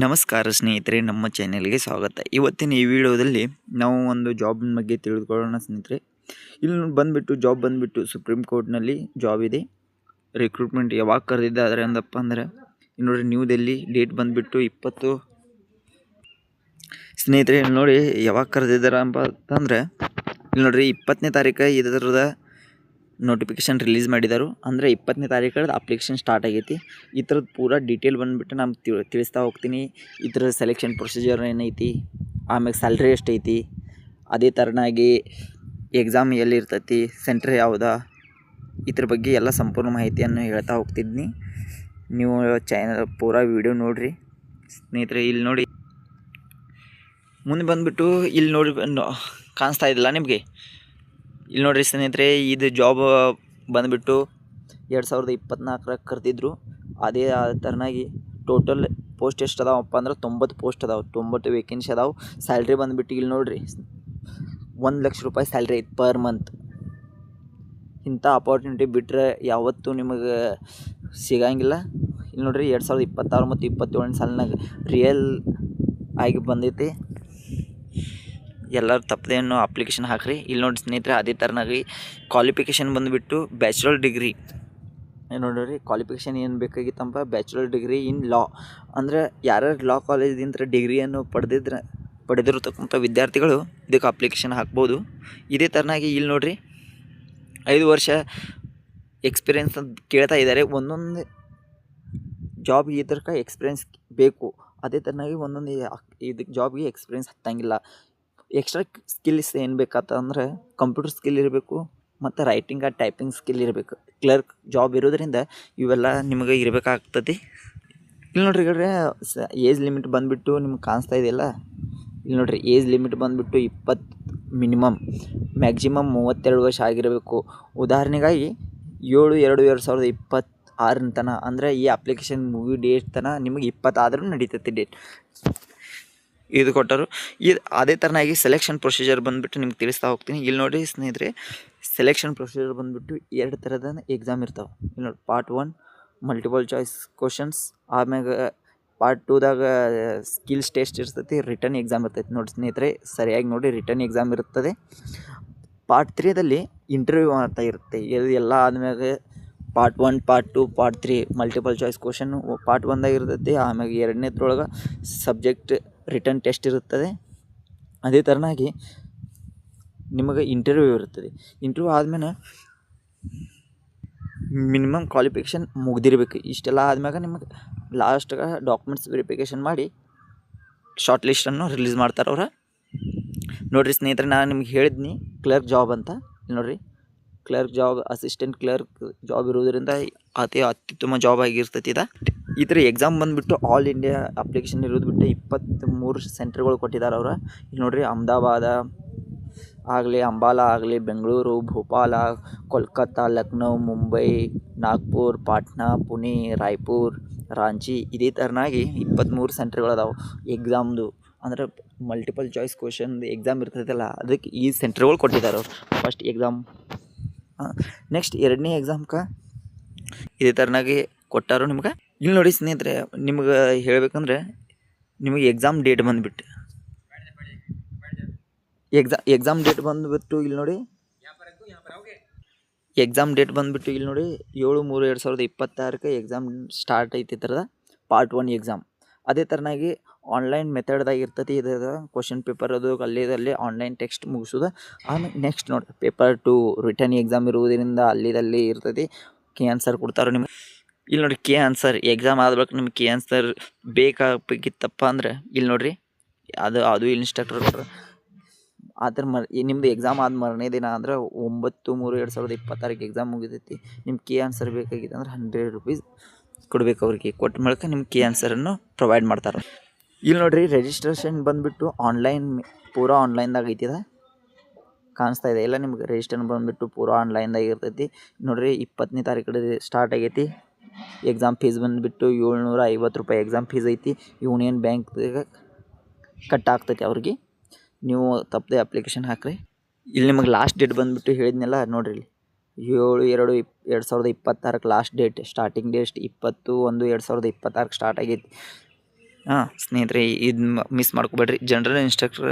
ನಮಸ್ಕಾರ ಸ್ನೇಹಿತರೆ, ನಮ್ಮ ಚಾನೆಲ್ಗೆ ಸ್ವಾಗತ. ಇವತ್ತಿನ ಈ ವಿಡಿಯೋದಲ್ಲಿ ನಾವು ಒಂದು ಜಾಬ್ ಬಗ್ಗೆ ತಿಳಿದುಕೊಳ್ಳೋಣ ಸ್ನೇಹಿತರೆ. ಇಲ್ಲಿ ಬಂದುಬಿಟ್ಟು ಜಾಬ್ ಬಂದುಬಿಟ್ಟು ಸುಪ್ರೀಂ ಕೋರ್ಟ್ನಲ್ಲಿ ಜಾಬ್ ಇದೆ. ರಿಕ್ರೂಟ್ಮೆಂಟ್ ಯಾವಾಗ ಕರೆದಿದ್ದಾರೆ ಅಂದಪ್ಪ ಅಂದರೆ ನೋಡಿರಿ, ನ್ಯೂ ಡೆಲ್ಲಿ. ಡೇಟ್ ಬಂದುಬಿಟ್ಟು 20. ಸ್ನೇಹಿತರೆ ನೋಡಿ ಯಾವಾಗ ಕರೆದಿದ್ದಾರೆ ಅಂತಂದರೆ ಇಲ್ಲಿ ನೋಡಿರಿ 20ನೇ ತಾರೀಕು ಇದರದ ನೋಟಿಫಿಕೇಶನ್ ರಿಲೀಸ್ ಮಾಡಿದರು. ಅಂದರೆ 20ನೇ ತಾರೀಕು ಅಪ್ಲಿಕೇಶನ್ ಸ್ಟಾರ್ಟ್ ಆಗೈತಿ. ಈ ಥರದ್ದು ಪೂರಾ ಡೀಟೇಲ್ ಬಂದುಬಿಟ್ಟು ನಾನು ತಿಳಿಸ್ತಾ ಹೋಗ್ತೀನಿ. ಈ ಥರದ ಸೆಲೆಕ್ಷನ್ ಪ್ರೊಸೀಜರ್ ಏನೈತಿ, ಆಮೇಲೆ ಸ್ಯಾಲ್ರಿ ಎಷ್ಟೈತಿ, ಅದೇ ಥರನಾಗಿ ಎಕ್ಸಾಮ್ ಎಲ್ಲಿರ್ತೈತಿ, ಸೆಂಟ್ರ್ ಯಾವುದಾ, ಇದ್ರ ಬಗ್ಗೆ ಎಲ್ಲ ಸಂಪೂರ್ಣ ಮಾಹಿತಿಯನ್ನು ಹೇಳ್ತಾ ಹೋಗ್ತಿದ್ನಿ. ನೀವು ಚಾನಲ್ ಪೂರಾ ವಿಡಿಯೋ ನೋಡಿರಿ ಸ್ನೇಹಿತರೆ. ಇಲ್ಲಿ ನೋಡಿ, ಮುಂದೆ ಬಂದುಬಿಟ್ಟು ಇಲ್ಲಿ ನೋಡಿ ಕಾಣಿಸ್ತಾ ಇದ್ದಿಲ್ಲ ನಿಮಗೆ. ಇಲ್ಲಿ ನೋಡಿರಿ ಸ್ನೇಹಿತರೆ, ಇದು ಜಾಬ್ ಬಂದುಬಿಟ್ಟು 2024 ಕರೆದಿದ್ರು. ಅದೇ ಥರನಾಗಿ ಟೋಟಲ್ ಪೋಸ್ಟ್ ಎಷ್ಟು ಅದಾವಪ್ಪ ಅಂದ್ರೆ 90 ಪೋಸ್ಟ್ ಅದಾವೆ, 90 ವೇಕೆನ್ಸಿ ಅದಾವೆ. ಸ್ಯಾಲ್ರಿ ಬಂದುಬಿಟ್ಟು ಇಲ್ಲಿ ನೋಡಿರಿ 1 ಲಕ್ಷ ರೂಪಾಯಿ ಸ್ಯಾಲ್ರಿ ಐತೆ ಪರ್ ಮಂತ್. ಇಂಥ ಅಪಾರ್ಚುನಿಟಿ ಬಿಟ್ಟರೆ ಯಾವತ್ತೂ ನಿಮಗೆ ಸಿಗಂಗಿಲ್ಲ. ಇಲ್ಲಿ ನೋಡಿರಿ 2026 ಮತ್ತು 27 ಸಾಲಿನಾಗ ರಿಯಲ್ ಆಗಿ ಬಂದೈತಿ. ಎಲ್ಲರೂ ತಪ್ಪದೇನು ಅಪ್ಲಿಕೇಶನ್ ಹಾಕಿರಿ. ಇಲ್ಲಿ ನೋಡಿ ಸ್ನೇಹಿತರೆ, ಅದೇ ಥರನಾಗಿ ಕ್ವಾಲಿಫಿಕೇಷನ್ ಬಂದುಬಿಟ್ಟು ಬ್ಯಾಚುಲರ್ ಡಿಗ್ರಿ. ನೋಡಿರಿ ಕ್ವಾಲಿಫಿಕೇಷನ್ ಏನು ಬೇಕಾಗಿತ್ತಂಪ, ಬ್ಯಾಚುಲರ್ ಡಿಗ್ರಿ ಇನ್ ಲಾ. ಅಂದರೆ ಯಾರ್ಯಾರು ಲಾ ಕಾಲೇಜಿಂದ ಡಿಗ್ರಿಯನ್ನು ಪಡೆದಿರತಕ್ಕಂಥ ವಿದ್ಯಾರ್ಥಿಗಳು ಇದಕ್ಕೆ ಅಪ್ಲಿಕೇಶನ್ ಹಾಕ್ಬೋದು. ಇದೇ ಥರನಾಗಿ ಇಲ್ಲಿ ನೋಡಿರಿ 5 ವರ್ಷ ಎಕ್ಸ್ಪೀರಿಯೆನ್ಸ್ ಅಂತ ಕೇಳ್ತಾ ಇದ್ದಾರೆ. ಒಂದೊಂದು ಜಾಬ್ ಇದಕ್ಕೆ ಎಕ್ಸ್ಪೀರಿಯೆನ್ಸ್ ಬೇಕು. ಅದೇ ಥರನಾಗಿ ಒಂದೊಂದು ಇದಕ್ಕೆ ಜಾಬ್ಗೆ ಎಕ್ಸ್ಪೀರಿಯೆನ್ಸ್ ಹತ್ತಂಗಿಲ್ಲ. ಎಕ್ಸ್ಟ್ರಾ ಸ್ಕಿಲ್ಸ್ ಏನು ಬೇಕಂತಂದರೆ ಕಂಪ್ಯೂಟರ್ ಸ್ಕಿಲ್ ಇರಬೇಕು ಮತ್ತು ರೈಟಿಂಗ್ ಆ್ಯಂಡ್ ಟೈಪಿಂಗ್ ಸ್ಕಿಲ್ ಇರಬೇಕು. ಕ್ಲರ್ಕ್ ಜಾಬ್ ಇರೋದ್ರಿಂದ ಇವೆಲ್ಲ ನಿಮಗೆ ಇರಬೇಕಾಗ್ತದೆ. ಇಲ್ಲಿ ನೋಡ್ರಿ ಏಜ್ ಲಿಮಿಟ್ ಬಂದುಬಿಟ್ಟು ನಿಮ್ಗೆ ಕಾಣಿಸ್ತಾ ಇದೆಯಲ್ಲ. ಇಲ್ಲಿ ನೋಡಿರಿ ಏಜ್ ಲಿಮಿಟ್ ಬಂದುಬಿಟ್ಟು 20 ಮಿನಿಮಮ್, ಮ್ಯಾಕ್ಸಿಮಮ್ 32 ವರ್ಷ ಆಗಿರಬೇಕು. ಉದಾಹರಣೆಗಾಗಿ 7/2/2026 ತನಕ, ಅಂದರೆ ಈ ಅಪ್ಲಿಕೇಶನ್ ಮುಗಿ ಡೇಟ್ ತನಕ ನಿಮಗೆ 20 ಆದರೂ ನಡೀತೈತಿ ಡೇಟ್ ಇದು ಕೊಟ್ಟರು. ಇದು ಅದೇ ಥರನಾಗಿ ಸೆಲೆಕ್ಷನ್ ಪ್ರೊಸೀಜರ್ ಬಂದುಬಿಟ್ಟು ನಿಮ್ಗೆ ತಿಳಿಸ್ತಾ ಹೋಗ್ತೀನಿ. ಇಲ್ಲಿ ನೋಡಿ ಸ್ನೇಹಿತರೆ, ಸೆಲೆಕ್ಷನ್ ಪ್ರೊಸೀಜರ್ ಬಂದುಬಿಟ್ಟು 2 ಥರದ ಎಕ್ಸಾಮ್ ಇರ್ತಾವೆ. ಇಲ್ಲಿ ನೋಡಿ, ಪಾರ್ಟ್ 1 ಮಲ್ಟಿಪಲ್ ಚಾಯ್ಸ್ ಕ್ವಶನ್ಸ್, ಆಮ್ಯಾಗ ಪಾರ್ಟ್ 2ದಾಗ ಸ್ಕಿಲ್ಸ್ ಟೆಸ್ಟ್ ಇರ್ತೈತಿ, ರಿಟರ್ನ್ ಎಕ್ಸಾಮ್ ಇರ್ತೈತಿ. ನೋಡಿ ಸ್ನೇಹಿತರೆ, ಸರಿಯಾಗಿ ನೋಡಿ, ರಿಟರ್ನ್ ಎಕ್ಸಾಮ್ ಇರುತ್ತದೆ. ಪಾರ್ಟ್ 3ದಲ್ಲಿ ಇಂಟರ್ವ್ಯೂ ಅಂತ ಇರುತ್ತೆ. ಎಲ್ಲ ಆದ್ಮೇಲೆ part 1, part 2, part 3 multiple choice question part 1ದಾಗ ಇರ್ತೈತಿ. ಆಮ್ಯಾಗ 2ನೇದ್ರೊಳಗೆ ಸಬ್ಜೆಕ್ಟ್ ರಿಟರ್ನ್ ಟೆಸ್ಟ್ ಇರುತ್ತದೆ. ಅದೇ ಥರನಾಗಿ ನಿಮಗೆ ಇಂಟರ್ವ್ಯೂ ಇರುತ್ತದೆ. ಇಂಟರ್ವ್ಯೂ ಆದಮೇಲೆ ಮಿನಿಮಮ್ ಕ್ವಾಲಿಫಿಕೇಷನ್ ಮುಗ್ದಿರ್ಬೇಕು. ಇಷ್ಟೆಲ್ಲ ಆದ್ಮ್ಯಾಗ ನಿಮಗೆ ಲಾಸ್ಟ್ಗೆ ಡಾಕ್ಯುಮೆಂಟ್ಸ್ ವೆರಿಫಿಕೇಷನ್ ಮಾಡಿ ಶಾರ್ಟ್ ಲಿಸ್ಟನ್ನು ರಿಲೀಸ್ ಮಾಡ್ತಾರೆ ಅವ್ರು. ನೋಡಿರಿ ಸ್ನೇಹಿತರೆ, ನಾನು ನಿಮ್ಗೆ ಹೇಳಿದ್ನಿ ಕ್ಲರ್ಕ್ ಜಾಬ್ ಅಂತ. ನೋಡಿರಿ, clerk job, assistant clerk job ಇರೋದರಿಂದ ಅತ್ಯುತ್ತಮ ಜಾಬ್ ಆಗಿರ್ತೈತಿ ಇದು. ಈ ಥರ ಎಕ್ಸಾಮ್ ಬಂದುಬಿಟ್ಟು ಆಲ್ ಇಂಡಿಯಾ ಅಪ್ಲಿಕೇಶನ್ ಇರೋದು ಬಿಟ್ಟು 23 ಸೆಂಟ್ರ್ಗಳು ಕೊಟ್ಟಿದ್ದಾರೆ ಅವ್ರು. ಇಲ್ಲಿ ನೋಡಿರಿ, ಅಹಮದಾಬಾದ ಆಗಲಿ, ಅಂಬಾಲಾ ಆಗಲಿ, ಬೆಂಗಳೂರು, ಭೋಪಾಲ, ಕೋಲ್ಕತ್ತಾ, ಲಕ್ನೋ, ಮುಂಬೈ, ನಾಗ್ಪುರ್, ಪಾಟ್ನಾ, ಪುಣೆ, ರಾಯ್ಪುರ್, ರಾಂಚಿ, ಇದೇ ಥರನಾಗಿ 23 ಸೆಂಟ್ರ್ಗಳು ಅದಾವೆ ಎಕ್ಸಾಮ್ದು. ಅಂದರೆ ಮಲ್ಟಿಪಲ್ ಚಾಯ್ಸ್ ಕ್ವಶನ್ ಎಕ್ಸಾಮ್ ಇರ್ತೈತಲ್ಲ, ಅದಕ್ಕೆ ಈ ಸೆಂಟ್ರ್ಗಳು ಕೊಟ್ಟಿದ್ದಾರೆ ಅವ್ರು. ಫಸ್ಟ್ ಎಕ್ಸಾಮ್, ನೆಕ್ಸ್ಟ್ 2ನೇ ಎಕ್ಸಾಮ್ಗೆ ಇದೇ ಥರನಾಗಿ ಕೊಟ್ಟಾರು ನಿಮ್ಗೆ. ಇಲ್ಲಿ ನೋಡಿ ಸ್ನೇಹಿತರೆ, ನಿಮ್ಗೆ ಹೇಳಬೇಕಂದ್ರೆ ನಿಮಗೆ ಎಕ್ಸಾಮ್ ಡೇಟ್ ಬಂದುಬಿಟ್ಟು ಎಕ್ಸಾಮ್ ಡೇಟ್ ಬಂದುಬಿಟ್ಟು ಇಲ್ಲಿ ನೋಡಿ, ಎಕ್ಸಾಮ್ ಡೇಟ್ ಬಂದುಬಿಟ್ಟು ಇಲ್ಲಿ ನೋಡಿ 7/3/2026 ಎಕ್ಸಾಮ್ ಸ್ಟಾರ್ಟ್ ಐತಿ. ಥರದ ಪಾರ್ಟ್ 1 ಎಕ್ಸಾಮ್. ಅದೇ ಥರನಾಗಿ ಆನ್ಲೈನ್ ಮೆಥಡ್ದಾಗ ಇರ್ತೈತಿ. ಇದು ಕ್ವಶನ್ ಪೇಪರ್ ಅದು ಅಲ್ಲಿದಲ್ಲಿ ಆನ್ಲೈನ್ ಟೆಕ್ಸ್ಟ್ ಮುಗಿಸೋದು. ಆಮೇಲೆ ನೆಕ್ಸ್ಟ್ ನೋಡಿ, ಪೇಪರ್ 2 ರಿಟರ್ನ್ ಎಕ್ಸಾಮ್ ಇರುವುದರಿಂದ ಅಲ್ಲಿದಲ್ಲಿ ಇರ್ತೈತಿ. ಕೆ ಆನ್ಸರ್ ಕೊಡ್ತಾರೆ ನಿಮಗೆ. ಇಲ್ಲಿ ನೋಡಿ, ಕೆ ಆನ್ಸರ್ ಎಕ್ಸಾಮ್ ಆದ್ಬೇಕು. ನಿಮ್ಗೆ ಕೆ ಆನ್ಸರ್ ಬೇಕಾಗಿತ್ತಪ್ಪ ಅಂದ್ರೆ ಇಲ್ಲಿ ನೋಡಿರಿ, ಅದು ಇನ್ಸ್ಟ್ರಕ್ಟರ್ ಕೊಟ್ಟರು. ಆ ಥರ ನಿಮ್ಮದು ಎಕ್ಸಾಮ್ ಆದ ಮರನೇ ದಿನ ಅಂದರೆ 9/3/2026 ಎಕ್ಸಾಮ್ ಮುಗಿದೈತಿ. ನಿಮ್ಗೆ ಕೆ ಆನ್ಸರ್ ಬೇಕಾಗಿತ್ತು ಅಂದ್ರೆ 100 ರೂಪೀಸ್ ಕೊಡಬೇಕು ಅವ್ರಿಗೆ. ಕೊಟ್ಟ ಮೂಲಕ ನಿಮ್ಗೆ ಕೆ ಆನ್ಸರನ್ನು ಪ್ರೊವೈಡ್ ಮಾಡ್ತಾರೆ. ಇಲ್ಲಿ ನೋಡಿರಿ, ರಿಜಿಸ್ಟ್ರೇಷನ್ ಬಂದುಬಿಟ್ಟು ಆನ್ಲೈನ್, ಪೂರಾ ಆನ್ಲೈನ್ದಾಗ ಐತಿದ ಕಾಣಿಸ್ತಾ ಇದೆ ಎಲ್ಲ ನಿಮ್ಗೆ. ರಿಜಿಸ್ಟ್ರೇಷನ್ ಬಂದುಬಿಟ್ಟು ಪೂರಾ ಆನ್ಲೈನ್ದಾಗ ಇರ್ತೈತಿ. ನೋಡಿರಿ 20ನೇ ತಾರೀಕು ಸ್ಟಾರ್ಟ್ ಆಗೈತಿ. ಎಕ್ಸಾಮ್ ಫೀಸ್ ಬಂದುಬಿಟ್ಟು 750 ರೂಪಾಯಿ ಎಕ್ಸಾಮ್ ಫೀಸ್ ಐತಿ. ಯೂನಿಯನ್ ಬ್ಯಾಂಕ್ದಾಗ ಕಟ್ ಆಗ್ತೈತಿ ಅವ್ರಿಗೆ. ನೀವು ತಪ್ಪದೆ ಅಪ್ಲಿಕೇಶನ್ ಹಾಕಿರಿ. ಇಲ್ಲಿ ನಿಮಗೆ ಲಾಸ್ಟ್ ಡೇಟ್ ಬಂದುಬಿಟ್ಟು ಹೇಳಿದ್ನೆಲ್ಲ ನೋಡಿರಿ, 7/2/2026 last date. Starting date 20/1/2026 start ಆಗೈತಿ. ಸ್ನೇಹಿತರೆ ಇದು ಮಿಸ್ ಮಾಡ್ಕೊಬೇಡ್ರಿ. ಜನರಲ್ ಇನ್ಸ್ಟ್ರಕ್ಟರ್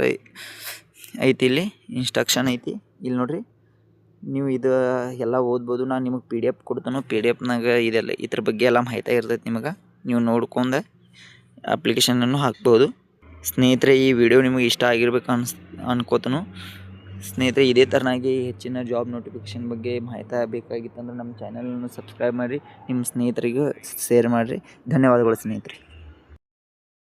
ಐತಿ, ಇಲ್ಲಿ ಇನ್ಸ್ಟ್ರಕ್ಷನ್ ಐತಿ, ಇಲ್ಲಿ ನೋಡಿರಿ. ನೀವು ಇದು ಎಲ್ಲ ಓದ್ಬೋದು. ನಾನು ನಿಮಗೆ PDF ಕೊಡ್ತಾನೆ. PDFನಾಗ ಇದೆಲ್ಲ ಇದ್ರ ಬಗ್ಗೆ ಎಲ್ಲ ಮಾಹಿತಿ ಇರ್ತೈತೆ. ನಿಮಗೆ ನೀವು ನೋಡ್ಕೊಂಡು ಅಪ್ಲಿಕೇಶನನ್ನು ಹಾಕ್ಬೋದು. ಸ್ನೇಹಿತರೆ ಈ ವಿಡಿಯೋ ನಿಮಗೆ ಇಷ್ಟ ಆಗಿರ್ಬೇಕು ಅನ್ಕೋತನು. ಸ್ನೇಹಿತರೆ ಇದೇ ಥರನಾಗಿ ಹೆಚ್ಚಿನ ಜಾಬ್ ನೋಟಿಫಿಕೇಷನ್ ಬಗ್ಗೆ ಮಾಹಿತಿ ಬೇಕಾಗಿತ್ತಂದ್ರೆ ನಮ್ಮ ಚಾನಲನ್ನು ಸಬ್ಸ್ಕ್ರೈಬ್ ಮಾಡಿರಿ, ನಿಮ್ಮ ಸ್ನೇಹಿತರಿಗೂ ಶೇರ್ ಮಾಡಿರಿ. ಧನ್ಯವಾದಗಳು ಸ್ನೇಹಿತರೆ.